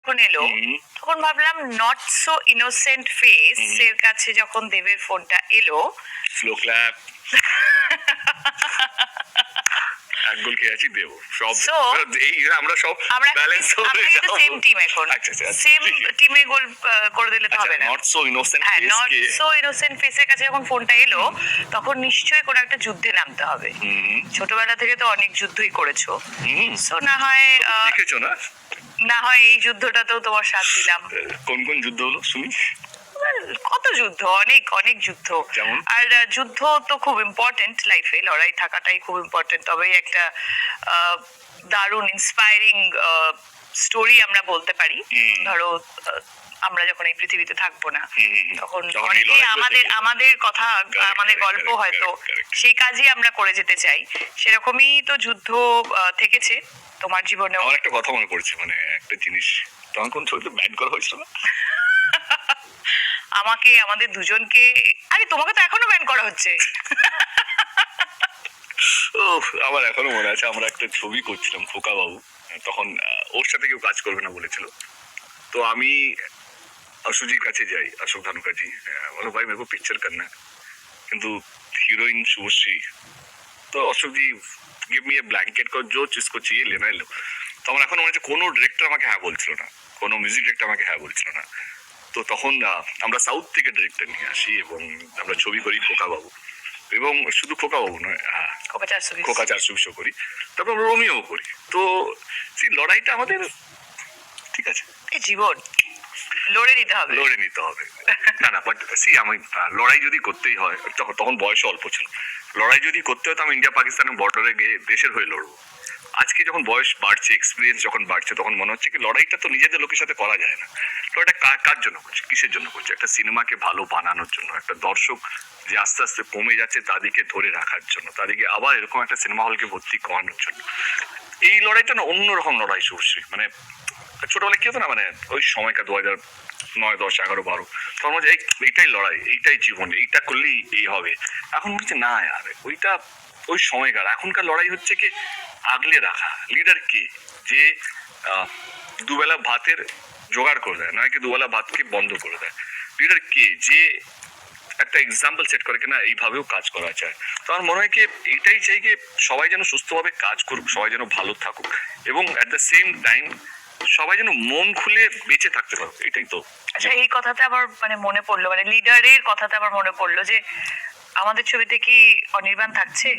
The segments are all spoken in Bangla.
যখন এলো তখন ভাবলাম নট সো ইনোসেন্ট ফেস এর কাছে যখন দেবের ফোনটা এলো, স্লো ক্ল্যাপ এক গোল খেয়ে আছি দেবো সব। এই আমরা সব ব্যালেন্স হয়ে যাব। সেম টিম এখন, সেম টিমে গোল করে দিলে তো হবে না। নট সো ইনোসেন্ট হ্যাঁ, face not K so innocent ফেসের কাছে যখন ফোনটা এলো তখন নিশ্চয়ই কোনো একটা যুদ্ধে নামতে হবে। ছোটবেলা থেকে তো অনেক যুদ্ধই করেছো, সো না হয় দেখেছো না, না হয় এই যুদ্ধটাতেও তোমার সাথ দিলাম। কোন কোন যুদ্ধ হলো শুনি? কত যুদ্ধ, অনেক অনেক যুদ্ধ। আর যুদ্ধ তো খুব ইম্পর্টেন্ট লাইফে, লড়াই থাকাটাই খুব ইম্পর্টেন্ট। তবেই একটা দারুণ ইন্সপায়ারিং স্টোরি আমরা বলতে পারি। ধরো আমরা যখন এই পৃথিবীতে থাকবো না তখন অনেকেই আমাদের কথা, আমাদের গল্প হয়তো সেই কাজই আমরা করে যেতে চাই। সেরকমই তো যুদ্ধ থেকেছে তোমার জীবনেও। আমার একটা কথা মনে পড়ছে, মানে একটা জিনিস তখন কোন ছবিতে ব্যান করা হয়েছিল না আমাকে, আমাদের দুজনকে। আরে তোমাকে তো এখনো ব্যান করা হচ্ছে। আমার এখনো মনে আছে, আমরা একটা ছবি করছিলাম খোকা বাবু, তখন ওর সাথে কেউ কাজ করবে না বলেছিল। তো আমি अशुजी কাছে যাই, अशोक धानुका जी, बोलो भाई मेरे को पिक्चर करना है, কিন্তু হিরোইন শুভশ্রী। তো अशोक जी गिव मी ए ब्लैंकेट को जो चीज को चाहिए लेना लो। তো আমার এখন মনে হচ্ছে কোনো ডিরেক্টর আমাকে হ্যাঁ বলছিল না, কোনো মিউজিক ডিরেক্টর আমাকে হ্যাঁ বলছিল না। তো তখন আমরা সাউথ থেকে ডিরেক্টর নিয়ে আসি এবং আমরা ছবি করি খোকা বাবু, এবং শুধু খোকা বাবু নয়, খোকা 420 করি, তারপর আমরা রোমিও করি। তো সেই লড়াইটা আমাদের ঠিক আছে, জীবন লড়ে নিতে হবে, লড়ে নিতে হবে। না না, বাট সি আমি লড়াই যদি করতেই হয়, তখন বয়স অল্প ছিল, লড়াই যদি করতে হয় তো আমি ইন্ডিয়া পাকিস্তানের বর্ডারে গিয়ে দেশের হয়ে লড়বো। আজকে যখন বয়স বাড়ছে, এক্সপিরিয়েন্স যখন বাড়ছে, তখন মনে হচ্ছে কি লড়াইটা তো নিজেদের লোকের সাথে করা যায় না। লড়াইটা কার জন্য করছে, কিসের জন্য করছে? একটা সিনেমাকে ভালো বানানোর জন্য, একটা দর্শক যে আস্তে আস্তে কমে যাচ্ছে তাদেরকে ধরে রাখার জন্য, তাদেরকে আবার এরকম একটা সিনেমা হলকে ভর্তি করানোর জন্য। এই লড়াইটা না অন্যরকম লড়াই শুভশ্রী। মানে ছোটবেলায় কি হতো না, মানে ওই সময়কার 2009, 10, 11, 12 তখন মনে হচ্ছে এইটাই লড়াই, এইটাই জীবন, এইটা করলেই এই হবে। এখন মনে হচ্ছে না আর ওইটা ওই সময়কার। এখনকার লড়াই হচ্ছে কি আগলে রাখা। লিডার কে? যে দুবেলা ভাতের জোগাড় করে দেয়, নয় কি দুবেলা ভাতকে বন্ধ করে দেয়। লিডার কে? যে একটা এক্সাম্পল সেট করে কিনা এইভাবেও কাজ করা যায়। তো আমার মনে হয় কি এইটাই চাই কি সবাই যেন সুস্থভাবে কাজ করুক, সবাই যেন ভালো থাকুক, এবং অ্যাট দ্য সেম টাইম সবাই যেন মন খুলে বেঁচে থাকতে পারবে। এটাই তো। আচ্ছা, এই কথাতে আবার মানে মনে পড়লো, মানে লিডারের কথাতে আবার মনে পড়লো যে আমাদের ছবিতে কি অনির্বাণ থাকছে?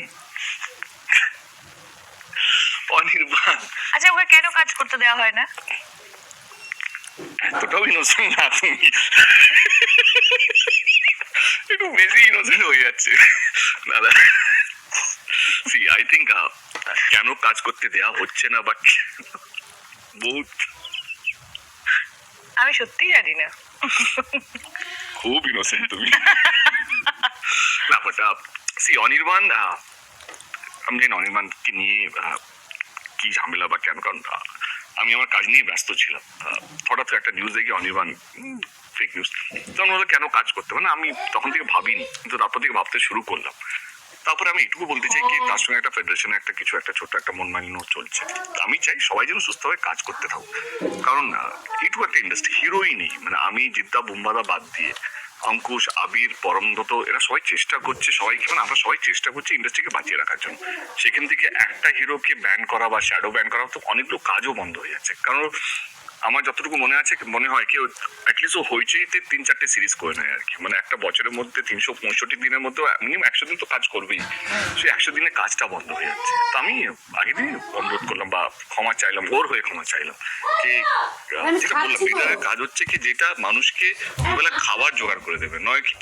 অনির্বাণ? আচ্ছা, ওকে কেন কাজ করতে দেওয়া হয় না? এতটাও ইনোসেন্ট না তুমি, একটু বেশি ইনোসেন্ট হয়ে যাচ্ছে দাদা। সি আই থিঙ্ক কেন কাজ করতে দেওয়া হচ্ছে না বা বহুত, আমি সত্যিই জানি না। খুব ইনোসেন্ট তুমি। না বাট সি অনির্বাণ, আমি জানি অনির্বাণকে নিয়ে কি ঝামেলা বা কেন, কারণ আমি আমার কাজ নিয়ে ব্যস্ত ছিলাম। হঠাৎ একটা নিউজ দেখি অনির্বাণ ফেক নিউজ, তখন বললো কেন কাজ করতে হবে না। আমি তখন থেকে ভাবিনি, কিন্তু তারপর থেকে ভাবতে শুরু করলাম। তারপরে আমি এটুকু বলতে চাই কি তার সঙ্গে একটা ফেডারেশনে একটা কিছু একটা ছোট্ট একটা মন মালিন্য চলছে। আমি চাই সবাই যেন সুস্থভাবে কাজ করতে থাকুক, কারণ এইটুকু একটা ইন্ডাস্ট্রি, হিরোই নেই। মানে আমি, জিদ্দা, বুম্বাদা বাদ দিয়ে অঙ্কুশ, আবির, পরমদত্ত, এরা সবাই চেষ্টা করছে, সবাইকে মানে আমরা সবাই চেষ্টা করছি ইন্ডাস্ট্রিকে বাঁচিয়ে রাখার জন্য। সেখান থেকে একটা হিরোকে ব্যান করা বা শ্যাডো ব্যান করা, তো অনেকগুলো কাজও বন্ধ হয়ে যাচ্ছে। কারণ আমার যতটুকু মনে আছে, মনে হয় কি অ্যাটলিস্ট ও হইচইতে 3-4টে সিরিজ করে নেয় আর কি। মানে একটা বছরের মধ্যে 365 দিনের মধ্যে মিনিমাম 100 দিন তো কাজ করবেই। সেই 100 দিনে কাজটা বন্ধ হয়ে যাচ্ছে। তো আমি আগের দিন অনুরোধ করলাম বা ক্ষমা চাইলাম, ওর হয়ে ক্ষমা চাইলাম যে যেটা বললাম, লিডারের কাজ হচ্ছে কি যেটা মানুষকে দুবেলা খাবার জোগাড় করে দেবে, নয় কি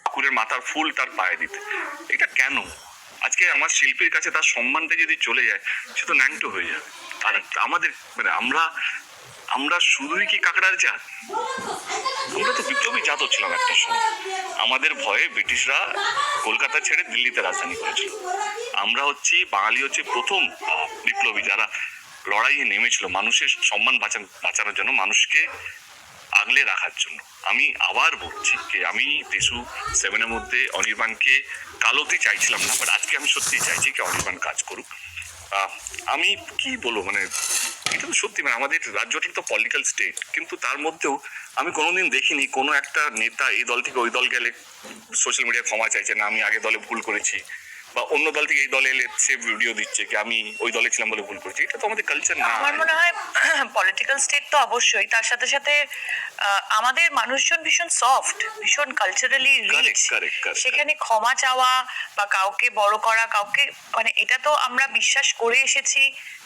ঠাকুরের মাথার ফুল তার পায়ে দিতে। এটা কেন? আজকে আমার শিল্পীর কাছে তার সম্মানটা যদি চলে যায়, সে তো ন্যাংটো হয়ে যাবে। আর আমাদের মানে আমরা শুধুই কি কাকড়ার জাত? আমরা তো বিপ্লবী জাত ছিলাম একটা সময়। আমাদের ভয়ে ব্রিটিশরা কলকাতা ছেড়ে দিল্লিতে রাজধানী করেছিল। আমরা বাঙালি প্রথম বিপ্লবী যারা লড়াইয়ে নেমেছিল মানুষের সম্মান বাঁচানোর জন্য, মানুষকে আগলে রাখার জন্য। আমি আবার বলছি যে আমি দেশু 7-এর মধ্যে অনির্বাণকে কালোতে চাইছিলাম না, বাট আজকে আমি সত্যি চাইছি কি অনির্বাণ কাজ করুক। আমি কি বলবো, মানে এটা তো সত্যি, মানে আমাদের রাজ্যটা তো পলিটিক্যাল স্টেট, কিন্তু তার মধ্যেও আমি কোনোদিন দেখিনি কোনো একটা নেতা এই দল থেকে ওই দল গেলে সোশ্যাল মিডিয়ায় ক্ষমা চাইছে না, আমি আগে দলে ভুল করেছি, বা অন্য দল থেকে এই দলে এলে সে ভিডিও দিচ্ছে কি আমি ওই দলে ছিলাম বলে ভুল করেছি। এটা তো আমাদের কালচার না। আমার মনে হয় পলিটিক্যাল স্টেট তো অবশ্যই, তার সাথে সাথে আমাদের মানুষজন ভীষণ সফট, ভীষণ কালচারালি রিচ। Correct. সেখানে ক্ষমা চাওয়া বা কাউকে বড় করা, কাউকে মানে এটা তো আমরা বিশ্বাস করে এসেছি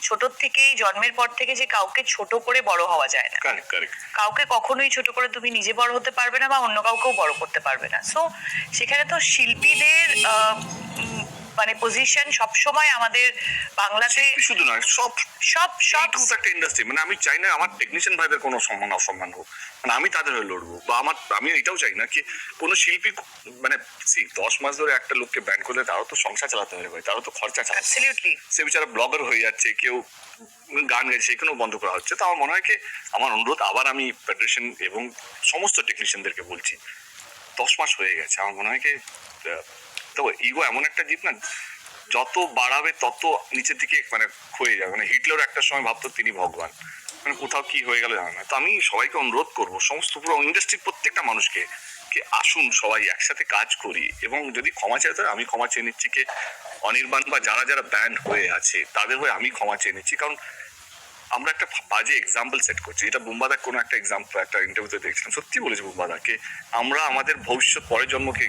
ছোট থেকেই, জন্মের পর থেকে, যে কাউকে ছোট করে বড় হওয়া যায় না। কারেক্ট। কাউকে কখনোই ছোট করে তুমি নিজে বড় হতে পারবে না বা অন্য কাউকেও বড় করতে পারবে না। সো সেখানে তো শিল্পীদের মানে পজিশন সবসময় আমাদের বাংলাতে শুধু নয়, সব সব সব একটা ইন্ডাস্ট্রি, মানে আমি চাই না আমার টেকনিশিয়ান ভাইদের কোনো সম্মান অসম্মান হোক, মানে আমি তাদের হয়ে লড়বো, বা আমি এটাও চাই না কি কোনো শিল্পী মানে 10 মাস ধরে একটা লোককে ব্যান করলে তারও তো সংসার চালাতে হবে ভাই, তারও তো খরচা চালাতে হবে। অ্যাবসলিউটলি। সে বেচারা ব্লগার হয়ে যাচ্ছে, কেউ গান গাইছে, সেখানেও বন্ধ করা হচ্ছে। তো আমার মনে হয় কি, আমার অনুরোধ আবার আমি ফেডারেশন এবং সমস্ত টেকনিশিয়ানদেরকে বলছি, 10 মাস হয়ে গেছে, আমার মনে হয় কি তো ইগো এমন একটা জীব না, যত বাড়াবে তত নিচের দিকে মানে ক্ষয়ে যাবে। মানে হিটলার একটা সময় ভাবতো তিনি ভগবান, মানে কোথাও কি হয়ে গেল জানা না। তো আমি সবাইকে অনুরোধ করবো, সমস্ত পুরো ইন্ডাস্ট্রির প্রত্যেকটা মানুষকে, কি আসুন সবাই একসাথে কাজ করি, এবং যদি ক্ষমা চাইতে হয় আমি ক্ষমা চেয়ে নিচ্ছি, কে অনির্বাণ বা যারা যারা ব্যান্ড হয়ে আছে তাদের হয়ে আমি ক্ষমা চেয়ে নিচ্ছি। কারণ আমরা একটা বাজে এক্সাম্পল সেট করছি। এটা বুম্বাদা কোনো একটা এক্সাম্পল একটা ইন্টারভিউতে দেখছিলাম, সত্যি বলেছে বুম্বাদাকে, আমরা আমাদের ভবিষ্যৎ পরের জন্মকে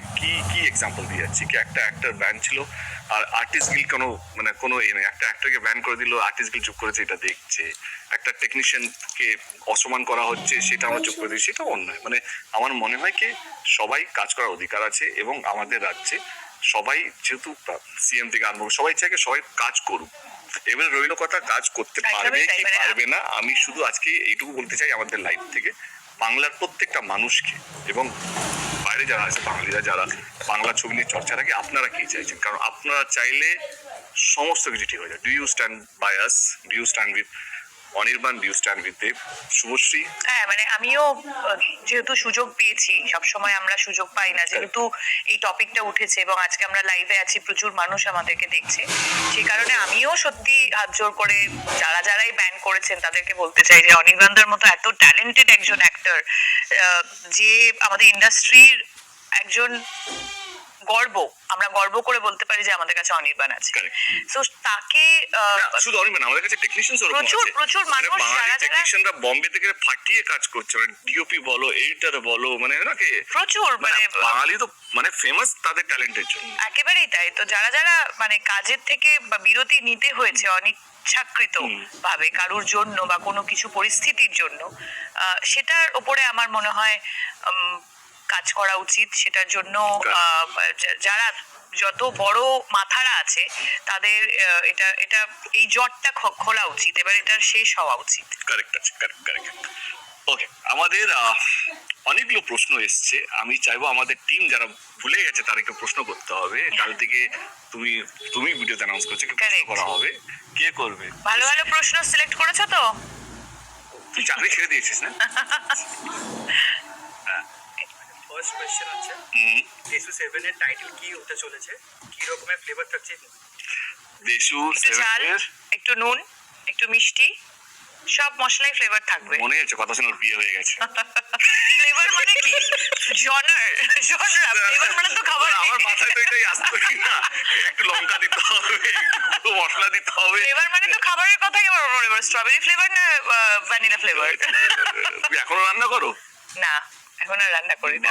কি এক্সাম্পল দিয়ে যাচ্ছি। কি একটা অ্যাক্টর ব্যান ছিল আর আর্টিস্ট গিল কোনো মানে কোনো একটা অ্যাক্টরকে ব্যান করে দিল, আর্টিস্ট গিল চুপ করেছে, এটা দেখছে। একটা টেকনিশিয়ানকে অসম্মান করা হচ্ছে, সেটা আমরা চুপ করে দিই, সেটাও অন্যায়। মানে আমার মনে হয় কি সবাই কাজ করার অধিকার আছে, এবং আমাদের রাজ্যে সবাই যেহেতু সিএম থেকে আরম্ভ সবাই চাইকে সবাই কাজ করুক। এবারে রইল কথা কাজ করতে পারবে কি পারবে না। আমি শুধু আজকে এইটুকু বলতে চাই আমাদের লাইফ থেকে, বাংলার প্রত্যেকটা মানুষকে এবং বাইরে যারা আছে বাঙালিরা যারা বাংলা ছবি নিয়ে চর্চা রাখে, আপনারা কি চাইছেন? কারণ আপনারা চাইলে সমস্ত কিছু ঠিক হয়ে যায়। Do you stand by us? Do you stand with Anirban? Do you stand with Dev, Subhashree? হ্যাঁ, মানে আমিও যেহেতু সুযোগ পেয়েছি, সবসময় আমরা সুযোগ পাই না, যেহেতু এই টপিকটা উঠেছে এবং আজকে আমরা লাইভে আছি, প্রচুর মানুষ আমাদেরকে দেখছে, সেই কারণে আমিও সত্যি হাত জোর করে যারাই ব্যান করেছেন তাদেরকে বলতে চাই যে অনির্বাণদার মতো এত ট্যালেন্টেড একজন অ্যাক্টর, যে আমাদের ইন্ডাস্ট্রির একজন গর্ব, আমরা গর্ব করে বলতে পারি যে আমাদের কাছে অনির্বাণ আছে। তো তাকে শুধু অনির্বাণ, আমাদের কাছে টেকনিশিয়ান প্রচুর মানুষ যারা টেকনিশিয়ানরা বম্বে থেকে ফাটিয়ে কাজ করছে, মানে ডিওপি বলো, এডিটর বলো, মানে নাকি প্রচুর, মানে বাঙালি তো মানে ফেমাস তাদের ট্যালেন্টের জন্য। একেবারেই তাই। তো যারা মানে কাজের থেকে বা বিরতি নিতে হয়েছে অনিচ্ছাকৃত ভাবে কারুর জন্য বা কোনো কিছু পরিস্থিতির জন্য, সেটার উপরে আমার মনে হয় কাজ করা উচিত। সেটার জন্য যারা যত বড় মাথারা আছে তাদের এটা এই জটটা খোলা উচিত, এবার এটার শেষ হওয়া উচিত। কারেক্ট আছে, কারেক্ট। ওকে, আমাদের অনেকগুলো প্রশ্ন এসছে। আমি চাইবো আমাদের টিম যারা ভুলে গেছে তাদেরকে প্রশ্ন করতে হবে। কাল থেকে তুমি ভিডিওতে অ্যানাউন্স করছো কি প্রশ্ন করা হবে, কে করবে। ভালো ভালো প্রশ্ন সিলেক্ট করেছো তো? তুই চাকরি ছেড়ে দিয়েছিস না? ফার্স্ট কোশ্চেন হচ্ছে দেশু 7 এর টাইটেল কি হতে চলেছে, কি রকমের ফ্লেভার থাকছে? দেশু একটু ঝাল, 7 এর একটু নুন, একটু মিষ্টি, সব মশলাই ফ্লেভার থাকবে। মনে হচ্ছে কথা শুনে বিয়ে হয়ে গেছে। ফ্লেভার মানে কি? জনার ফ্লেভার মানে তো খাবার। আমার মাথায় তো এটাই আসতো না, একটু লঙ্কা দিতে হবে, একটু মশলা দিতে হবে। ফ্লেভার মানে তো খাবারের কথাই আমার মনে পড়ে। স্ট্রবেরি ফ্লেভার না ভ্যানিলা ফ্লেভার? তুমি এখনো রান্না করো? না, এখন আর রান্না করি না।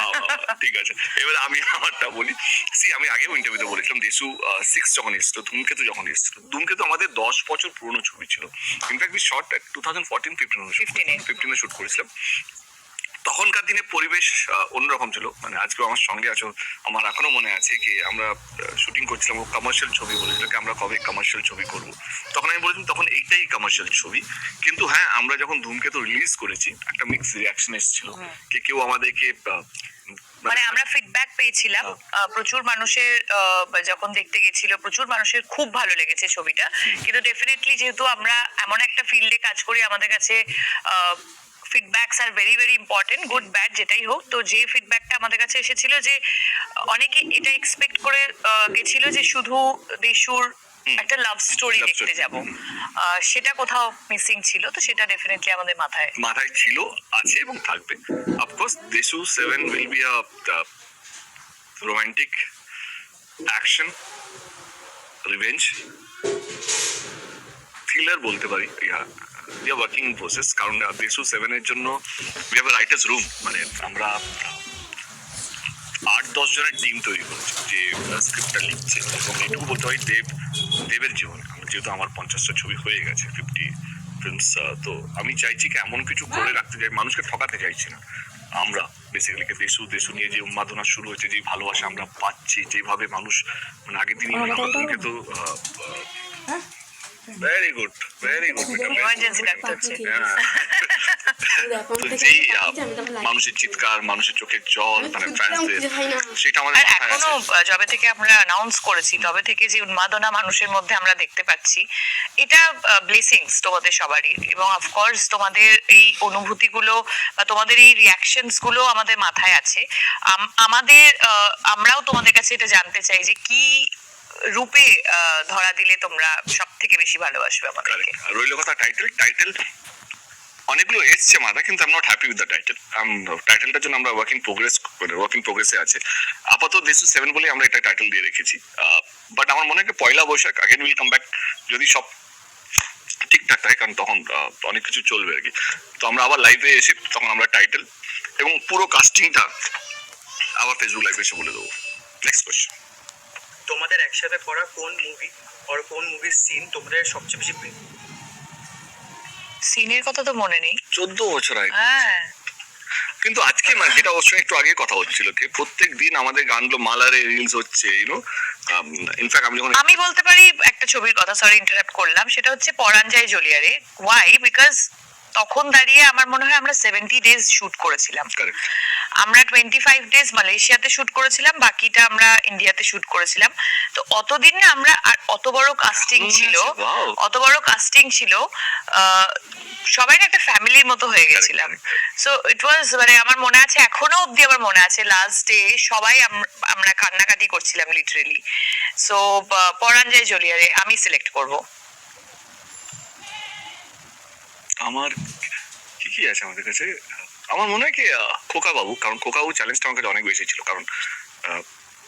ঠিক আছে, এবার আমি আমারটা বলি। আমি আগেও ইন্টারভিউতে বলেছিলাম, দেশু 6 যখন এসেছিল, ধূমকেতু যখন এসেছিল, ধূমকেতু আমাদের 10 বছর পুরনো ছবি ছিল। ইনফ্যাক্ট উই শট 2014-15 শুট করেছিলাম। তখনকার দিনে পরিবেশ অন্যরকম ছিল। মানে আজকেও আমার সঙ্গে আছো, আমার এখনো মনে আছে কি আমরা শুটিং করছিলাম, ও কমার্শিয়াল ছবি বলেছিল কি আমরা কবে কমার্শিয়াল ছবি করব। তখন আমি বলেছিলাম তখন এইটাই কমার্শিয়াল ছবি। কিন্তু হ্যাঁ, আমরা যখন ধূমকেতু রিলিজ করেছি একটা মিক্স রিয়াকশন এসেছিল, কি কেউ আমাদেরকে মানে আমরা ফিডব্যাক পেয়েছিলাম প্রচুর মানুষের, যখন দেখতে গেছিল প্রচুর মানুষের খুব ভালো লেগেছে ছবিটা। কিন্তু ডেফিনেটলি যেহেতু আমরা এমন একটা ফিল্ডে কাজ করি, আমাদের কাছে feedbacks are very very important, good bad যেটাই হোক। তো যে ফিডব্যাকটা আমাদের কাছে এসেছিল, যে অনেকে এটা এক্সপেক্ট করে গেছিল যে শুধু দেশুর একটা লাভ স্টোরি Love দেখতে story, যাব, সেটা কোথাও মিসিং ছিল, তো সেটা ডেফিনেটলি আমাদের মাথায় ছিল, আছে এবং থাকবে। Of course Deshu 7 will be a romantic action revenge thriller বলতে পারি। We are working in process, কারণ দেশু 7 এর জন্য we have a writers room, মানে আমরা 8-10 জনের টিম তৈরি করেছি যে স্ক্রিপ্টটা লিখছে। এবং এটুকু বলতে হয় দেবের জীবনে, যেহেতু আমার 50টা ছবি হয়ে গেছে, 50 ফিল্মস, তো আমি চাইছি কি এমন কিছু করে রাখতে চাই, মানুষকে ঠকাতে চাইছি না। আমরা বেসিক্যালি দেশু নিয়ে যে উন্মাদনা শুরু হয়েছে, যে ভালোবাসা আমরা পাচ্ছি, যেভাবে মানুষ মানে আগের দিনই আমাদেরকে তো ভেরি গুড ইমার্জেন্সি ডাক্তার হচ্ছে। তো যেই মানুষের চিৎকার, মানুষের চোখের জল, মানে ফ্যান্সদের, সেটা আমাদের আর মাথায় এখনো আছে। যবে থেকে আমরা অ্যানাউন্স করেছি তবে থেকে যে উন্মাদনা মানুষের মধ্যে আমরা দেখতে পাচ্ছি, এটা ব্লেসিংস তোমাদের সবারই। এবং অফকোর্স তোমাদের এই অনুভূতিগুলো বা তোমাদের এই রিয়াকশনস গুলো আমাদের মাথায় আছে। আমরাও তোমাদের কাছে এটা জানতে চাই যে কি রূপে ধরা দিলে তোমরা সব থেকে বেশি ভালোবাসবে আমাদেরকে। আর রইল কথা টাইটেল অনেকগুলো এসছে মাথা, কিন্তু I am not happy with the টাইটেলটার জন্য আমরা ওয়ার্কিং প্রোগ্রেসে আছে। আপাতত দেশু 7 বলে আমরা এটা টাইটেল দিয়ে রেখেছি। বাট আমার মনে হয় Poila Baishakh again will come back, যদি সব ঠিকঠাক থাকে, কারণ তখন অনেক কিছু চলবে আর কি। তো আমরা আবার লাইভে এসে তখন আমরা টাইটেল এবং পুরো কাস্টিংটা আবার ফেসবুক লাইভে এসে বলে দেবো। Next question. তোমাদের একসাথে করা কোন মুভি আর কোন মুভির সিন তোমাদের সবচেয়ে বেশি প্রিয়? সিনের কথা তো মনে নেই। 14 বছর আগে, হ্যাঁ, কিন্তু আজকে মানে যেটা অবশ্যই একটু আগে কথা হচ্ছিল কি প্রত্যেক দিন আমাদের গানগুলো মালারে রিলস হচ্ছে, ইনফ্যাক্ট আমি যখন আমি বলতে পারি একটা ছবির কথা, সরি ইন্টারাপ্ট করলাম, সেটা হচ্ছে পরাণ যায় জলিয়ারে। ওয়াই? বিকজ তখন দাঁড়িয়ে আমার মনে হয় আমরা 70 ডেজ শুট করেছিলাম। Correct. আমরা 25 ডেজ মালয়েশিয়াতে শুট করেছিলাম, বাকিটা আমরা ইন্ডিয়াতে শুট করেছিলাম। তো অতদিন না আমরা, আর অত বড় কাস্টিং ছিল, Wow. অত বড় কাস্টিং ছিল, সবাই না একটা ফ্যামিলির মতো হয়ে গেছিলাম। সো ইট ওয়াজ, মানে আমার মনে আছে, এখনো অব্দি আমার মনে আছে, লাস্ট ডে সবাই আমরা কান্নাকাটি করছিলাম লিটারেলি। সো পরাণ যায় জলিয়ারে আমি সিলেক্ট করব। আমার কি আছে আমাদের কাছে, আমার মনে হয় কি খোকা বাবু, কারণ খোকা বাবু চ্যালেঞ্জটা আমার কাছে অনেক বেশি ছিল। কারণ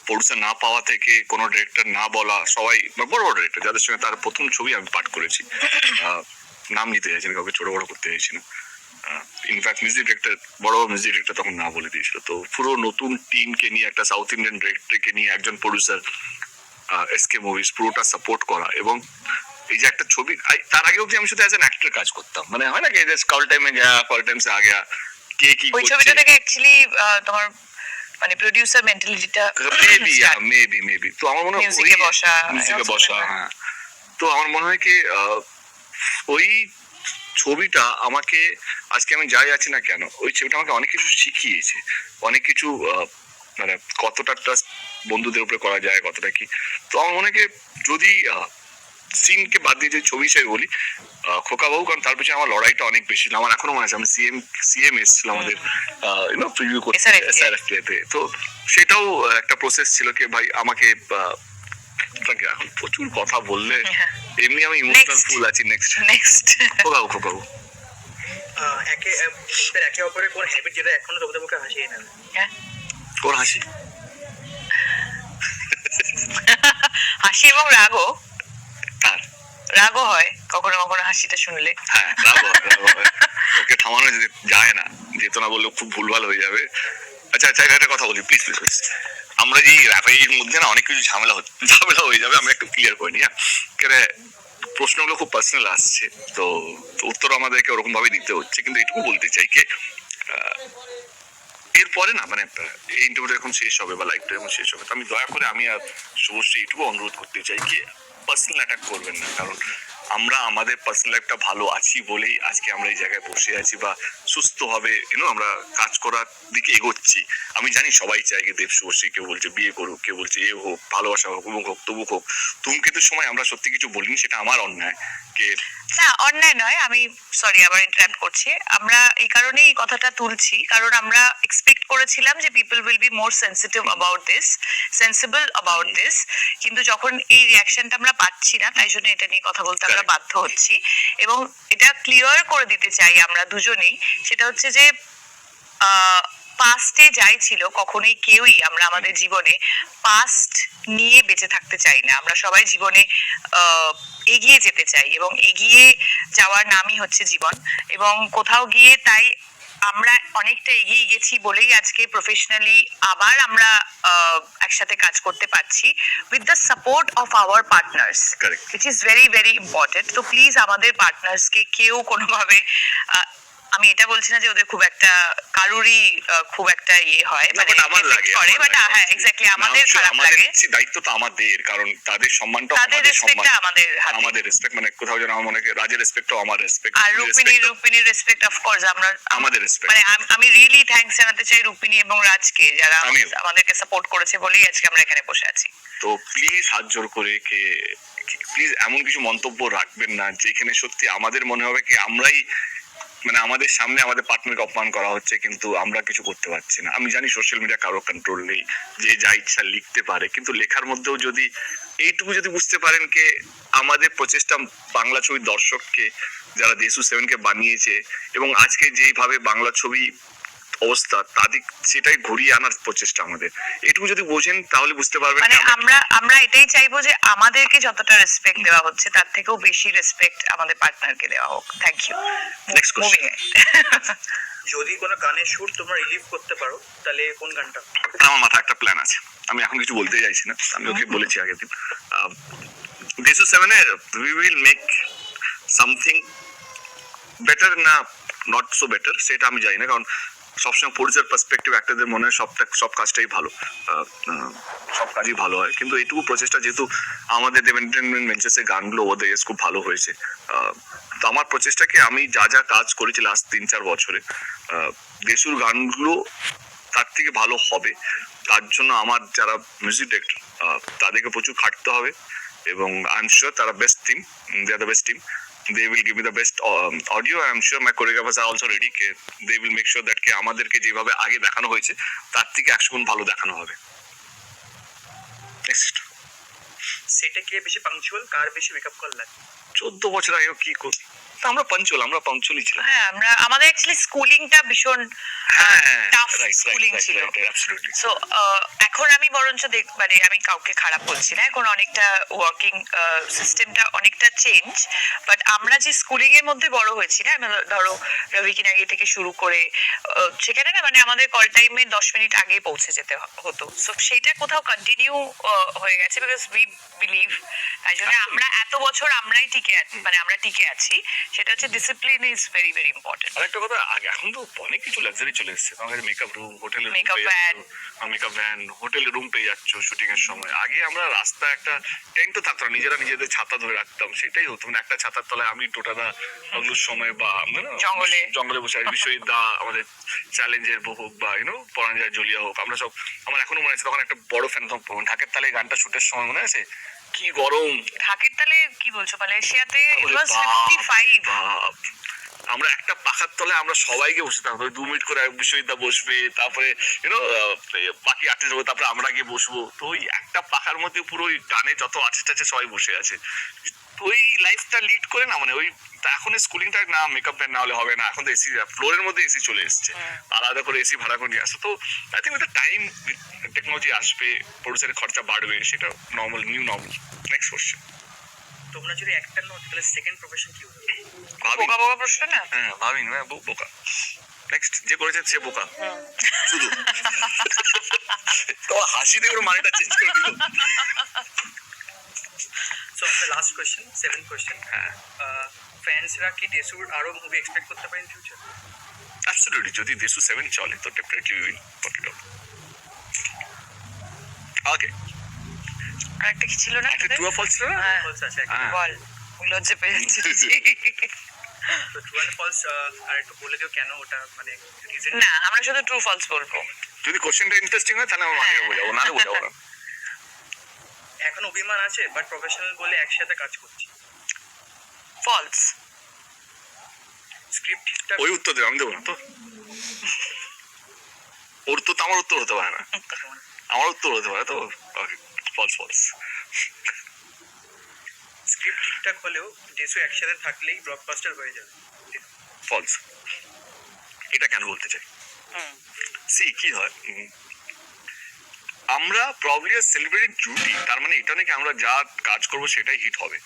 প্রডিউসার না পাওয়া থেকে, কোনো ডিরেক্টর না বলা, সবাই বড় বড় ডিরেক্টর যাদের সঙ্গে তার প্রথম ছবি আমি পাঠ করেছি, নাম নিতে চাইছি না, কাউকে ছোট বড় করতে চাইছি না। ইনফ্যাক্ট মিউজিক ডিরেক্টর, বড় মিউজিক ডিরেক্টর তখন না বলে দিয়েছিল। তো পুরো নতুন টিমকে নিয়ে, একটা সাউথ ইন্ডিয়ান ডিরেক্টরকে নিয়ে, একজন প্রডিউসার, এসকে মুভিজ, পুরোটা সাপোর্ট করা। এবং এই যে একটা ছবি, তার আগে অব্দি আমি শুধু অ্যাজ অ্যান অ্যাক্টর কাজ করতাম, মানে হয় না কি কল টাইমে গেয়া, কল টাইম সে আ গেয়া, কে কি ওই ছবিটা থেকে অ্যাকচুয়ালি তোমার মানে প্রোডিউসার মেন্টালিটিটা মেবি তো আমার মনে হয় মিউজিকে বসা, হ্যাঁ। তো আমার মনে হয় কি ওই ছবিটা আমাকে, আজকে আমি যাই আছি না কেন, ওই ছবিটা আমাকে অনেক কিছু শিখিয়েছে, অনেক কিছু মানে কতটা ট্রাস্ট বন্ধুদের উপরে করা যায়, কতটা কি। তো আমার মনে হয় যদি সিনকে বাদ দিয়ে যে ছবি হিসেবে বলি, খোকা বাবু, কারণ তার পিছনে আমার লড়াইটা অনেক বেশি ছিল। আমার এখনো মনে আছে আমি সিএম এসেছিল আমাদের প্রিভিউ করতে SRFPতে। তো সেটাও একটা প্রসেস ছিল কি ভাই আমাকে এখন প্রচুর কথা বললে এমনি আমি ইমোশনাল ফুল আছি। নেক্সট খোকা বাবু। একে অপরের কোন হ্যাবিট যেটা এখনো তোমাদের মুখে হাসিয়ে না? ওর হাসি হাসি এবং রাগও, তার রাগও হয় কখনো কখনো হাসিটা শুনলে। হ্যাঁ, রাগ হয়। ওকে থামানো যায় না, যেত না বললে খুব ভুলভাল হয়ে যাবে। আচ্ছা একটা কথা বলি প্লিজ। আমরা যে র্যাপের মধ্যে না অনেক কিছু ঝামেলা হয়ে যাবে, আমরা একটু ক্লিয়ার করে নিই। কেন প্রশ্নগুলো খুব পার্সোনাল আসছে, তো উত্তর আমাদেরকে ওরকম ভাবে দিতে হচ্ছে। কিন্তু এটুকু বলতে চাই কি এরপরে না, মানে এই ইন্টারভিউটা এখন শেষ হবে বা লাইভটা এখন শেষ হবে, তো আমি দয়া করে আমি আর শুভশ্রী এটুকু অনুরোধ করতে চাই কি পার্সোনাল অ্যাটাক করবেন না। কারণ আমরা আমাদের পার্সোনাল লাইফটা ভালো আছি বলেই আজকে আমরা এই জায়গায় বসে আছি বা সুস্থভাবে আমরা কাজ করার দিকে এগোচ্ছি। আমি জানি সবাই চাই যে দেব শুভশ্রী, কেউ বলছে বিয়ে করুক, কেউ বলছে এ হোক, ভালোবাসা হোক, অমুক হোক, তবুক হোক। ধূমকেতুর সময় আমরা সত্যি কিছু বলিনি, সেটা আমার অন্যায়। কে না, অন্যায় নয়, আমি সরি আবার ইন্টারাপ্ট করছি। আমরা এই কারণেই এই কথাটা তুলছি কারণ আমরা এক্সপেক্ট করেছিলাম যে people will be more sensitive about this, sensible about this, কিন্তু যখন এই রিয়াকশনটা আমরা পাচ্ছি না, তাই জন্য এটা নিয়ে কথা বলতে আমরা বাধ্য হচ্ছি। এবং এটা ক্লিয়ার করে দিতে চাই আমরা দুজনেই, সেটা হচ্ছে যে পাস্টে যাই ছিল, কখনোই কেউই আমরা আমাদের জীবনে পাস্ট নিয়ে বেঁচে থাকতে চাই না। আমরা সবাই জীবনে এগিয়ে যেতে চাই এবং এগিয়ে যাওয়ার নামই হচ্ছে জীবন। এবং কোথাও গিয়ে তাই আমরা অনেকটা এগিয়ে গেছি বলেই আজকে প্রফেশনালি আবার আমরা একসাথে কাজ করতে পারছি with the support of our partners, Correct. which is very very important. তো প্লিজ আমাদের পার্টনার্সকে কেউ কোনোভাবে আমি এটা বলছি না যে ওদের খুব একটা কারুরই খুব একটা ইয়ে হয়, না, but আমার লাগে, করে, আমার বাট লাগে। হ্যাঁ এক্স্যাক্টলি আমাদের খারাপ আমাদের লাগে। দায়িত্ব তো আমাদের, কারণ তাদের সম্মানটা তাদের রেসপেক্টটা আমাদের হাতে। আমাদের রেসপেক্ট, মানে কোথাও যেন আমার মনে হয় রাজের রেসপেক্টও আমার রেসপেক্ট, আর রূপিনীর রেসপেক্ট অফ কোর্স আমরা আমাদের respect। মানে আমি রিয়েলি থ্যাঙ্কস জানাতে চাই রূপিনী এবং রাজকে, যারা আমিও। আমাদেরকে সাপোর্ট করেছে বলেই আজকে আমরা এখানে বসে আছি। তো প্লিজ হাত জোর করে প্লিজ এমন কিছু মন্তব্য রাখবেন না যেখানে সত্যি আমাদের মনে হবে কি আমরাই মানে আমাদের সামনে আমাদের পার্টনারকে অপমান করা হচ্ছে, কিন্তু আমরা কিছু করতে পারছি না। আমি জানি সোশ্যাল মিডিয়া কারো কন্ট্রোল নেই, যে যা ইচ্ছা লিখতে পারে, কিন্তু লেখার মধ্যেও যদি এইটুকু যদি বুঝতে পারেন কে আমাদের প্রচেষ্টা বাংলা ছবির দর্শককে, যারা দেশু সেভেনকে বানিয়েছে এবং আজকে যেইভাবে বাংলা ছবি অবস্থা তাদের সেটাই ঘুরিয়ে আনার প্রচেষ্টা আমাদের, এটুকু যদি বোঝেন তাহলে বুঝতে পারবেন মানে যে আমরা এটাই চাইবো যে আমাদেরকে যতটা রেসপেক্ট দেওয়া হচ্ছে তার থেকেও বেশি রেসপেক্ট আমাদের পার্টনারকে দেওয়া হোক। Thank you. Next question. যদি কোনো গানের সুর তোমরা রিলিভ করতে পারো তাহলে কোন গানটা? আমার মাথায় একটা প্ল্যান আছে, আমি এখন কিছু বলতে চাইছি না, আমি ওকে বলেছি আগের দিন দেশু সেভেনে we will make something better না নট সো বেটার, সেটা আমি জানি না, কারণ সবসময় পরিচার পার্সপেক্টিভ একটাদের মনে হয় সব কাজটাই ভালো, সব কাজই ভালো হয়, কিন্তু এইটুকু প্রচেষ্টা যেহেতু আমাদের এন্টারটেনমেন্ট বেঞ্চেসের গানগুলো ওদের খুব ভালো হয়েছে, তো আমার প্রচেষ্টাকে আমি যা যা কাজ করেছি লাস্ট 3-4 বছরে দেশুর গানগুলো তার থেকে ভালো হবে, তার জন্য আমার যারা মিউজিক ডিরেক্টর তাদেরকে প্রচুর খাটতে হবে এবং আই এম শিওর তারা best team, they are the best team, they will give me the best audio. I am sure my choreographers are also ready, they will make sure that আমাদেরকে যেভাবে আগে দেখানো হয়েছে তার থেকে 100 গুণ ভালো দেখানো হবে। নেক্সট, সেটা কে বেশি পাংচুয়াল, কার বেশি মেকআপ কল লাগে? 14 বছর আগে কি করছি আমরা পাঞ্চুয়ালি ছিলাম। হ্যাঁ, আমাদের অ্যাকচুয়ালি স্কুলিংটা ভীষণ টাফ স্কুলিং ছিল। সো এখন আমি বরঞ্চ মানে আমি কাউকে খারাপ বলছি না, এখন অনেকটা ওয়ার্কিং সিস্টেমটা অনেকটা চেঞ্জ, বাট আমরা যে স্কুলিং এর মধ্যে বড় হয়েছি না, ধরো রবি কিনাগি থেকে শুরু করে সেখানে না মানে আমাদের কল টাইমে 10 মিনিট আগে পৌঁছে যেতে হতো, সো সেটা কোথাও কন্টিনিউ হয়ে গেছে বিকজ উই বিলিভ, তাই জন্য আমরা এত বছর আমরাই টিকে আছি, মানে আমরা টিকে আছি, সেটা হচ্ছে discipline is very very important. আরেকটা কথা, আগে এখন তো অনেক কিছু লাক্সারি চলে এসেছে, আমাদের মেকআপ রুম, হোটেলের Makeup van. মেকআপ ভ্যান, হোটেলের রুম পেয়ে যাচ্ছ শুটিং এর সময়। আগে আমরা রাস্তা একটা টেন্টও থাকতো না, নিজেদের ছাতা ধরে রাখতাম, সেটাই হতো, মানে একটা ছাতার তলায় আমি টোটাদা অগলুর সময় বা জঙ্গলে বসে আছি, বিশ্বজিৎ দা আমাদের চ্যালেঞ্জের হোক বা পরাঞ্জয় জলিয়া হোক, আমরা সব, আমার এখনো মনে আছে তখন একটা বড় ফ্যান, তখন ঢাকের তালে গানটা শুটের সময় মনে আছে কি গরম, ঢাকের তালে কি বলছো, মালয়েশিয়াতে it was 55। বাপ, আমরা একটা পাখার তলায় আমরা সবাইকে বসে থাকবো, 2 মিনিট করে বিশ্বজিৎদা বসবে, তারপরে বাকি আর্টিস্ট হবে, তারপরে আমরা গিয়ে বসবো, তো ওই একটা পাখার মধ্যে পুরো ওই গানে যত আর্টিস্ট আছে সবাই বসে আছে, ওই লাইফটা লিড করে না, মানে ওই এখন স্কুলিংটা না মেকআপ ব্যান্ড না হলে হবে না, এখন তো এসি ফ্লোরের মধ্যে এসি চলে এসছে, আলাদা করে এসি ভাড়া করে নিয়ে আসে, তো I think with the time technology আসবে, প্রডিউসারের খরচা বাড়বে, সেটা normal, new normal. Next question, তোমরা যদি অ্যাক্টর নও তাহলে সেকেন্ড প্রফেশন কি হবে? বোকা প্রশ্ন না? হ্যাঁ ভাবিনি, বোকা। নেক্সট, যে করেছে সে বোকা শুধু, তো হাসি দিয়ে ওর মানেটা চেঞ্জ করে দিল। সো আমাদের লাস্ট কোশ্চেন, 7th কোশ্চেন, ফ্যান্সরা কি দেশুর আরো মুভি এক্সপেক্ট করতে পারেন ফিউচার? অ্যাবসলিউটলি, যদি দেশু 7 চলে তো definitely will put it out. Okay, আরেকটা কি ছিল না? একটা ট্রু অর ফলস ছিল না? হ্যাঁ, বলছে আছে হ্যাঁ। বল। লজ্জা পেয়ে যাচ্ছে তো ট্রু অ্যান্ড ফলস আর একটু বলে দিও কেন ওটা মানে রিজন। না, আমরা শুধু ট্রু ফলস বলবো। যদি কোশ্চেনটা ইন্টারেস্টিং হয় তাহলে আমার মাকে বোঝাবো, নাহলে বোঝাবো না। এখন অভিমান আছে বাট প্রফেশনাল বলে একসাথে কাজ করছি। ফলস। স্ক্রিপ্ট ঠিকঠাক ওই উত্তর দেবো, আমি দেবো না তো। ওর তো আমার উত্তর হতে পারে না, আমার উত্তর হতে পারে তো। False false. স্ক্রিপ্ট ঠিকঠাক হলেও ডেসু একসাথে থাকলেই ব্লকবাস্টার হয়ে যাবে। ফলস। এটা কেন বলতে চাই, সি কি হয়, আমরা প্রবলি সেলিব্রেটিং ডিউটি, তার মানে এটা নাকি আমরা যা কাজ করবো সেটাই হিট হবে।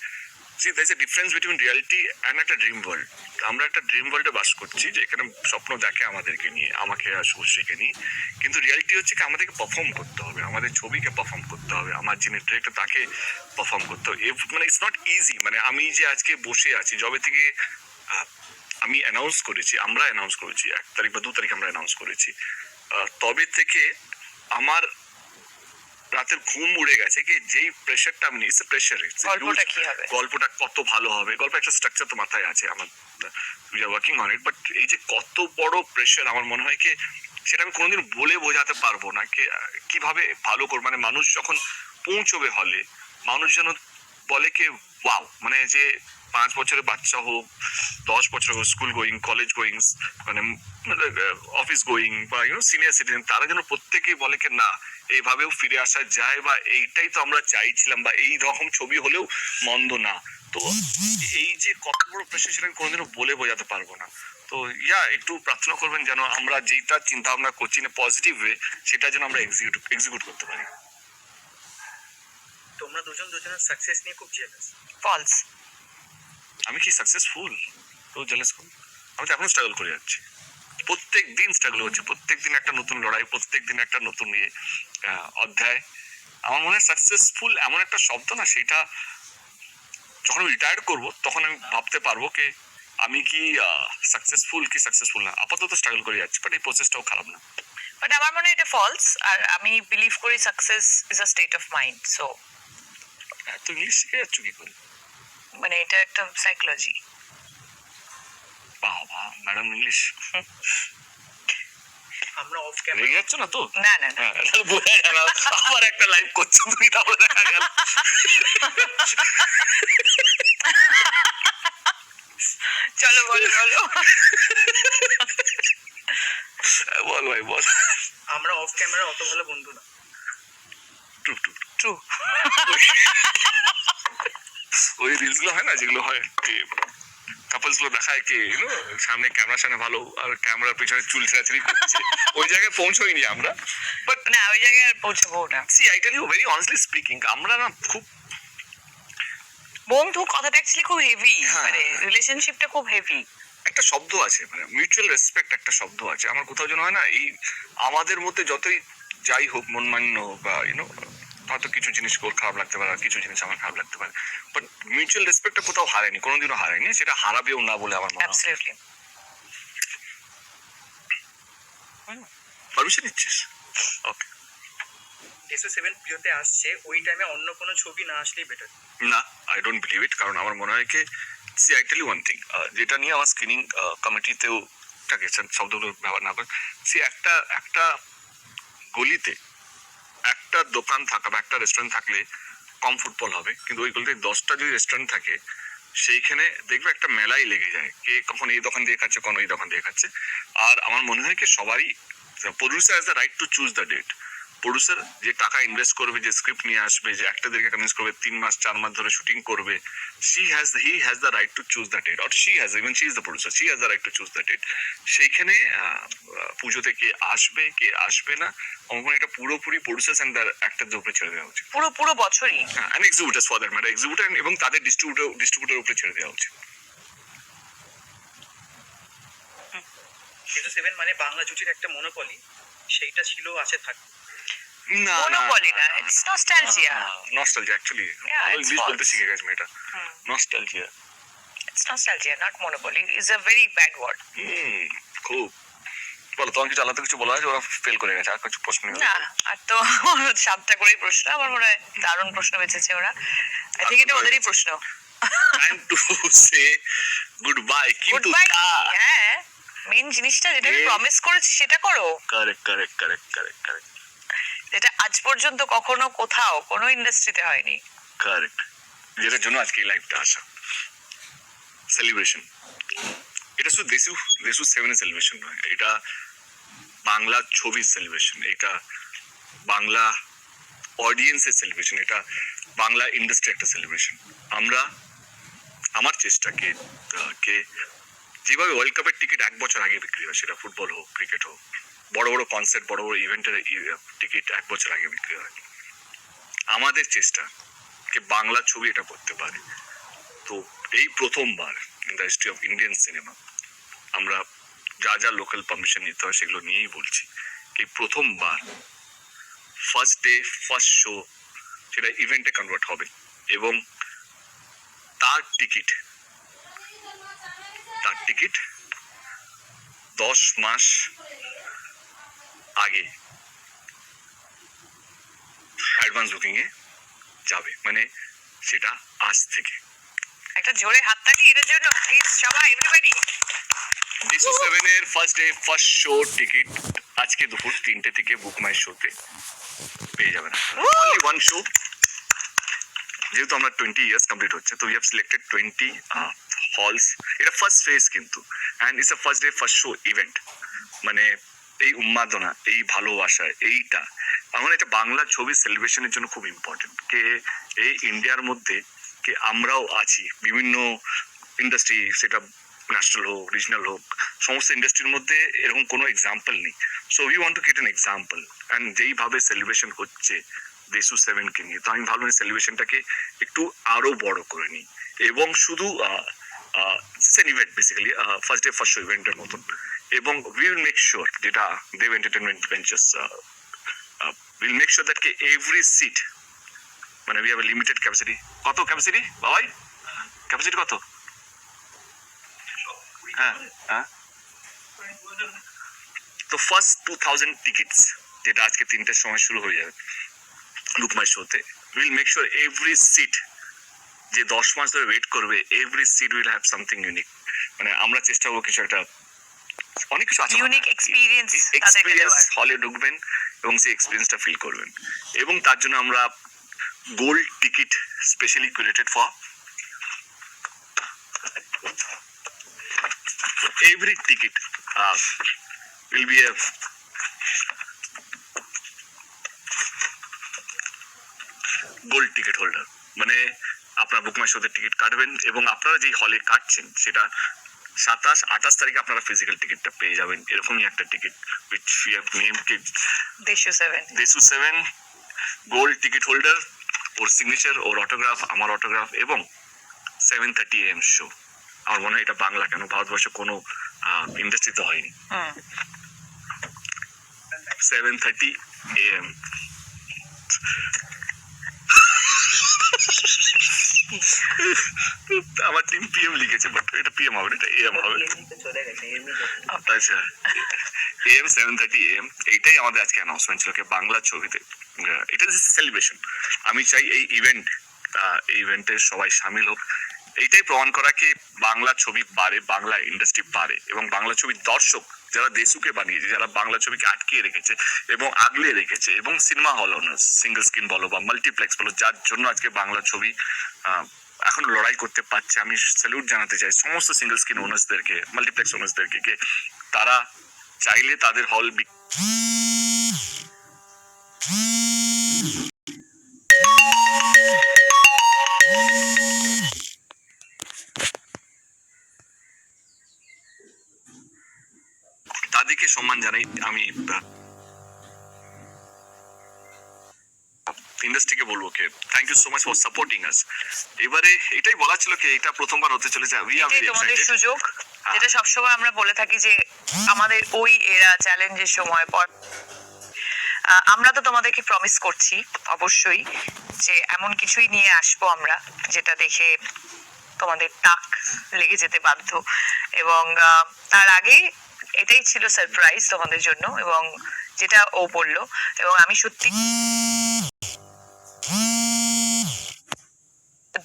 See there is a difference between reality and একটা ড্রিম ওয়ার্ল্ড। আমরা একটা ড্রিম ওয়ার্ল্ডে বাস করছি, যে এখানে স্বপ্ন দেখে আমাদেরকে নিয়ে, আমাকে আর শুভশ্রীকে নিয়ে, কিন্তু রিয়ালিটি হচ্ছে কি আমাদেরকে পারফর্ম করতে হবে, আমাদের ছবিকে পারফর্ম করতে হবে, আমার যিনি ডিরেক্টর তাকে পারফর্ম করতে হবে। মানে ইটস নট ইজি। মানে আমি যে আজকে বসে আছি, যবে থেকে আমি অ্যানাউন্স করেছি, আমরা অ্যানাউন্স করেছি 1 তারিখ বা 2 তারিখ আমরা অ্যানাউন্স করেছি, তবে থেকে আমার রাতের ঘুম উড়ে গেছে। কি যেই প্রেশারটা আমি নিয়েছি, প্রেশার গল্পটা কি হবে, গল্পটা কত ভালো হবে, গল্প একটা স্ট্রাকচার তো মাথায় আছে আমার, we are working on it, but এই যে কত বড় প্রেশার, আমার মনে হয় কি সেটা আমি কোনোদিন বলে বোঝাতে পারবো না। কিভাবে ভালো করবো, মানে মানুষ যখন পৌঁছবে হলে, মানুষ যেন বলে কি ওয়াও, মানে যে 5 বছরের বাচ্চা হোক, 10 বছর হোক, স্কুল গোয়িং, কলেজ গোয়িং, মানে অফিস গোয়িং বা সিনিয়র সিটিজেন, তারা যেন প্রত্যেকেই বলে কি না এইভাবেও ফিরে আসা যায়, বা এইটাই তো আমরা চাইছিলাম, বা এই রকম ছবি হলেও মন্দ না। তো এই যে কত বড় প্রেশার, সেটা আমি কোনোদিনও বলে বোঝাতে পারবো না। তো একটু প্রার্থনা করবেন যেন আমরা যেটা চিন্তা ভাবনা করছি না পজিটিভ ওয়ে, সেটা যেন আমরা এক্সিকিউট করতে পারি। তোমরা দুজনের সাকসেস নিয়ে খুব জেলাস। ফলস। আমি কি সাকসেসফুল? তো জেলাস করুন, আমি তো এখনো স্ট্রাগল করে যাচ্ছি, প্রত্যেক দিন স্ট্রাগল হচ্ছে, প্রত্যেক দিন একটা নতুন লড়াই, প্রত্যেক দিন একটা নতুন অধ্যায়। আমার মনে হয় সাকসেসফুল এমন একটা শব্দ না, সেটা যখন আমি রিটায়ার করবো তখন আমি ভাবতে পারবো কি আমি কি সাকসেসফুল না। আপাতত স্ট্রাগল করে যাচ্ছি, বাট এই প্রসেসটাও খারাপ না। বাট আমার মনে হয় এটা ফলস, আর আমি বিলিভ করি success is a state of mind. So এত ইংলিশ শিখে যাচ্ছ কি করে? মানে এটা একটা সাইকোলজি। বাবা ম্যাডাম ইংলিশ আমরা অফ রেগে ক্যামেরা যাচ্ছ না তো? না না না, হ্যাঁ, তাহলে বোঝা গেল আবার একটা লাইভ করছো তুমি, তাহলে দেখা গেল। চলো বলো বলো। বল ভাই বল। আমরা অফ ক্যামেরা অত ভালো বন্ধু না। True true. ট্রু। ওই রিলস গুলো হয় না, যেগুলো হয় কি কাপলস গুলো দেখায় কি সামনে ক্যামেরার সামনে ভালো, আর ক্যামেরার পিছনে চুল ছেঁড়াছাড়ি করছে, ওই জায়গায় পৌঁছইনি আমরা। বাট না, ওই জায়গায় আর পৌঁছবো না। See I tell you very honestly speaking, আমরা না খুব বন্ধু কথাটা অ্যাকচুয়ালি খুব হেভি, হ্যাঁ। মানে রিলেশনশিপটা খুব হেভি। একটা শব্দ আছে, মানে মিউচুয়াল রেসপেক্ট একটা শব্দ আছে, আমার কোথাও যেন হয় না এই আমাদের মধ্যে যতই যাই হোক মনমান্য বা হয়তো কিছু জিনিস ওর খারাপ লাগতে পারে, আর কিছু জিনিস আমার খারাপ লাগতে পারে, বাট মিউচুয়াল রেসপেক্টটা কোথাও হারায়নি, কোনোদিনও হারায়নি, সেটা হারাবেও না বলে আমার মনে হয়। অ্যাবসলিউটলি। পারমিশন নিচ্ছিস? ওকে। ডেসু 7 প্রিয়তে আসছে, ওই টাইমে অন্য কোনো ছবি না আসলেই বেটার। না, আই ডোন্ট বিলিভ ইট, কারণ আমার মনে হয় কি see I tell you one thing, যেটা নিয়ে আমার স্ক্রিনিং কমিটিতেও গেছেন শব্দগুলো ব্যবহার না করেন। সি একটা গলিতে একটা দোকান থাকা বা একটা রেস্টুরেন্ট থাকলে কম ফুটফল হবে, কিন্তু ওই গলিতে 10টা যদি রেস্টুরেন্ট থাকে, সেইখানে দেখবে একটা মেলাই লেগে যায়, কে কখন এই দোকান দিয়ে খাচ্ছে, কখন ওই দোকান দিয়ে খাচ্ছে। আর আমার মনে হয় কি সবারই producer has the right to choose the date. Producer যে টাকা ইনভেস্ট করবে, যে স্ক্রিপ্ট নিয়ে আসবে, যে অ্যাক্টরদেরকে কনভিন্স করবে, 3 মাস 4 মাস ধরে শুটিং করবে, he has the right to choose the date, or she is the producer, she has the right to choose the date. সেইখানে পুজোতে কে আসবে না, আমার মনে হয় এটা পুরোপুরি প্রডিউসার্স এন্ড অ্যাক্টরদের উপরে ছেড়ে দেওয়া উচিত। পুরো বছরই। হ্যাঁ, এন্ড এক্সিবিউটার্স ফর দ্যাট ম্যাটার, এক্সিবিউটার এবং তাদের ডিস্ট্রিবিউটরের উপরে ছেড়ে দেওয়া উচিত। ডেসু 7 মানে বাংলা জুটির একটা মনোপলি, সেইটা ছিল, আছে, থাকবে। না মনোপলি না, it's nostalgia. Nostalgia actually, Yeah, it's English বলতে false. শিখে গেছে মেয়েটা। Nostalgia it's nostalgia, not monopoly. Is a very bad word. খুব। বলো, তোমার কিছু আলাদা কিছু বলা হয়েছে? ওরা ফেল করে গেছে, আর কিছু প্রশ্ন নেই? না, আর তো 7টা করেই প্রশ্ন, আমার মনে হয় দারুণ প্রশ্ন বেঁচেছে ওরা। আই থিঙ্ক এটা ওদেরই প্রশ্ন। Time to say good bye, কিন্তু গুড বাই। হ্যাঁ, মেন জিনিসটা যেটা আমি এ- প্রমিস করেছি সেটা করো, correct correct correct correct correct যেটা আজ পর্যন্ত কখনো কোথাও কোনো ইন্ডাস্ট্রিতে হয়নি। কারেক্ট, যেটার জন্য আজকে এই লাইভটা আসা। সেলিব্রেশন, এটা শুধু দেশু দেশু সেভেনের সেলিব্রেশন নয়, এটা বাংলা ছবির সেলিব্রেশন, এটা বাংলা অডিয়েন্সের সেলিব্রেশন, এটা বাংলা ইন্ডাস্ট্রি একটা সেলিব্রেশন। আমরা আমার চেষ্টাকে কে যেভাবে ওয়ার্ল্ড কাপের টিকিট 1 বছর আগে বিক্রি হয়, সেটা ফুটবল হোক ক্রিকেট হোক, বড় বড় কনসার্ট বড় বড় ইভেন্টের টিকিট 1 বছর আগে বিক্রি হয়, আমাদের চেষ্টা কে বাংলা ছবি এটা করতে পারে। তো এই প্রথমবার in the history of Indian cinema আমরা যা যা লোকাল পারমিশন নিতে হয় সেগুলো নিয়েই বলছি, এই প্রথমবার ফার্স্ট ডে ফার্স্ট শো সেটা ইভেন্টে কনভার্ট হবে, এবং তার টিকিট 10 মাস আগে অ্যাডভান্স বুকিং এ যাবে, মানে সেটা আজ থেকে। একটা জোরে হাততালি এর জন্য প্লিজ সবাই, এভরিবডি। ডিসু 7 এর first day first show ticket আজকে দুপুর 3টে থেকে বুক মাই শোতে পেয়ে যাবেন। অনলি ওয়ান শো, যেহেতু আমরা 20 ইয়ার্স কমপ্লিট হচ্ছে, তো উই হ্যাভ সিলেক্টেড 20 হলস। এটা ফার্স্ট ফেজ কিন্তু, and it's a first day first show event. মানে এই উন্মাদনা, এই ভালোবাসা, এইটা আমার এটা বাংলা ছবি সেলিব্রেশনের জন্য খুব ইম্পর্টেন্ট। কে এই ইন্ডিয়ার মধ্যে কে আমরাও আছি, বিভিন্ন ইন্ডাস্ট্রি, সেটা ন্যাশনাল হোক রিজনাল হোক, সমস্ত ইন্ডাস্ট্রির মধ্যে এরকম কোনো এক্সাম্পল নেই। So we want to get an example, and যেইভাবে সেলিব্রেশন হচ্ছে দেশু 7কে নিয়ে, তো আমি ভাবলাম সেলিব্রেশনটাকে একটু আরো বড় করে নিই, এবং শুধু event basically first day first show ইভেন্টের মতন, এবং উইল মেক শিওর, যেটা Dev entertainment ventures will make sure that কে এভরি সিট, মানে we have a limited capacity. কত ক্যাপাসিটি বাবাই, ক্যাপাসিটি কত? হ্যাঁ হ্যাঁ, তো ফার্স্ট 2000 টিকিটস, যেটা আজকে 3টের সময় শুরু হয়ে যাবে বুক মাই শোতে, will make sure every seat, যে 10 মাস ধরে ওয়েট করবে, every seat will have something unique. মানে আমরা চেষ্টা করবো কিছু একটা, অনেক কিছু আছে, ইউনিক এক্সপিরিয়েন্স তাদেরকে এক্সপিরিয়েন্স দেওয়ার। হলে ঢুকবেন এবং সেই এক্সপিরিয়েন্সটা ফিল করবেন, এবং তার জন্য আমরা gold ticket specially created for every ticket will be a gold ticket holder. মানে আপনারা বুক মাই শোতে টিকিট কাটবেন, এবং আপনারা যেই হলে কাটছেন সেটা 27-28 তারিখে আপনারা ফিজিক্যাল টিকিটটা পেয়ে যাবেন। এরকমই একটা ticket which we have named Deshu 7। Deshu 7 gold ticket holder, ওর সিগনেচার, ওর অটোগ্রাফ, আমার অটোগ্রাফ, এবং 7:30 AM শো। আমার মনে হয় এটা বাংলা কেন, ভারতবর্ষে কোনো ইন্ডাস্ট্রিতে হয়নি। 7:30 AM। আমার টিম PM লিখেছে, বাট এটা PM হবে না, এটা AM হবে। আচ্ছা, AM 7:30 AM, এইটাই আমাদের আজকে অ্যানাউন্সমেন্ট ছিল, বাংলা ছবিতে এটা সেলিব্রেশন। আমি চাই এই ইভেন্টে সবাই সামিল হোক, এইটাই প্রমাণ করা কি বাংলা ছবি পারে, বাংলা ইন্ডাস্ট্রি পারে, এবং বাংলা ছবির দর্শক যারা দেশুকে বানিয়েছে, যারা বাংলা ছবিকে আটকে রেখেছে এবং আগলে রেখেছে, এবং cinema hall owners, single screen বলো বা মাল্টিপ্লেক্স বলো, যার জন্য আজকে বাংলা ছবি এখন লড়াই করতে পারছে, আমি স্যালুট জানাতে চাই সমস্ত সিঙ্গল স্ক্রিন ওনার্সদেরকে, মাল্টিপ্লেক্স ওনার্সদেরকে, কে তারা চাইলে তাদের হল তাদেরকে সম্মান জানাই। আমি ইন্ডাস্ট্রিকে বলবো কে thank you so much for supporting us. এবারে এটাই বলা ছিল কি এটা প্রথমবার হতে চলেছে, উই আর ভেরি তোমাদের এক্সাইটেড। সুযোগ, যেটা সবসময় আমরা বলে থাকি যে আমাদের ওই এরা চ্যালেঞ্জের সময় পর আমরা তো তোমাদেরকে প্রমিস করছি অবশ্যই যে এমন কিছুই নিয়ে আসবো আমরা যেটা দেখে তোমাদের টাক লেগে যেতে বাধ্য, এবং তার আগে এটাই ছিল সারপ্রাইজ তোমাদের জন্য, এবং যেটা ও বললো, এবং আমি সত্যি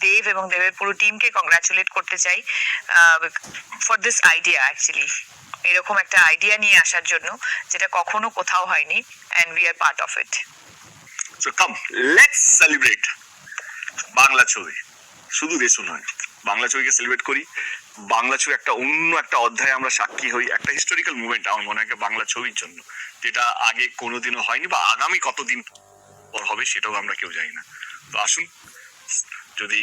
দেব দেব এবং দেবের পুরো টিমকে কংগ্রাচুলেট করতে চাই ফর দিস আইডিয়া অ্যাকচুয়ালি, এরকম একটা আইডিয়া নিয়ে আসার জন্য যেটা কখনো কোথাও হয়নি, and we are part of it. So come let's celebrate Bangla ছবি, শুধু দেশও নয়, বাংলা ছবিকে সেলিব্রেট করি। বাংলা ছবি একটা অন্য একটা অধ্যায়ে আমরা সাক্ষী হই, একটা হিস্টোরিক্যাল মুভমেন্ট আমার মনে হয় বাংলা ছবির জন্য, যেটা আগে কোনোদিনও হয়নি বা আগামী কতদিন পর হবে সেটাও আমরা কেউ জানি না। তো আসুন, যদি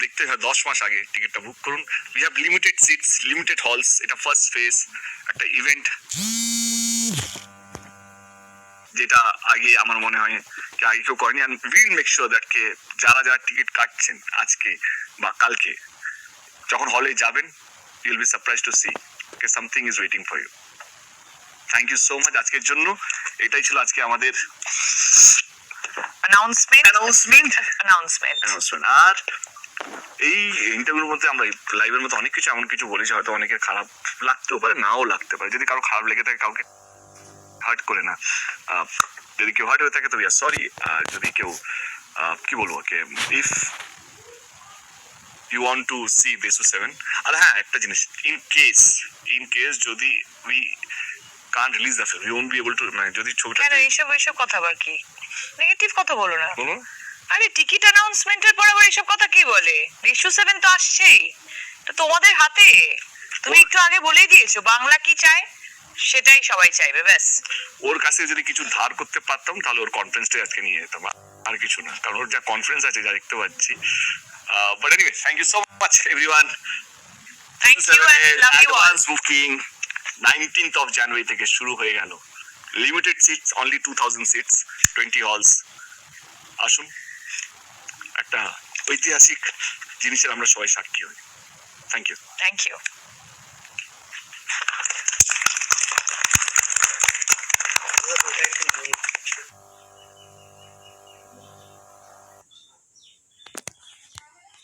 দেখতে হয় 10 মাস আগে টিকিটটা বুক করুন। We have limited seats, limited halls, এটা ফার্স্ট ফেজ একটা ইভেন্ট, যেটা আগে আমার মনে হয় আগে কেউ করেনি। And will make sure that কে যারা যারা টিকিট কাটছেন আজকে বা কালকে যখন হলে যাবেন, you will be surprise to see কে something is waiting for you. Thank you so much আজকের জন্য। এটাই ছিল আজকে আমাদের অ্যানাউন্সমেন্ট। আর এই ইন্টারভিউর মধ্যে আমরা লাইভের মধ্যে অনেক কিছু এমন কিছু বলেছি হয়তো অনেকের খারাপ লাগতেও পারে, নাও লাগতে পারে। যদি কারো খারাপ লেগে থাকে, কাউকে হার্ট করে না, যদি কেউ হার্ট হয়ে থাকে তো সরি। যদি কেউ কি বলবো কে if you want to see Deshu 7, আর হ্যাঁ একটা জিনিস, ইন কেস যদি we can't release the film, we won't be able to, মানে যদি ছবিটা কেন এইসব কথা আবার কি নেগেটিভ কথা বলো না। বলুন। আরে টিকিট অ্যানাউন্সমেন্টের পর আবার এসব কথা কি বলে? রেশু 7 তো আসছেই, তো তোমাদের হাতে। তুমি একটু আগে বলেই দিয়েছো বাংলা কি চায়, সেটাই সবাই চাইবে, ব্যাস। ওর কাছে যদি কিছু ধার করতে পারতাম তাহলে ওর কনফিডেন্সটাই আজকে নিয়ে যেতাম, আর কিছু না। কারণ ওর যা কনফিডেন্স আছে যা দেখতে পাচ্ছি। But anyway, thank you so much everyone. Thank you, love you all. Advance booking 19th of January থেকে শুরু হয়ে গেল। Limited seats, only 2000 seats, 20 halls. আসুন, একটা ঐতিহাসিক জিনিসের আমরা সবাই সাক্ষী হই। Thank you. Thank you.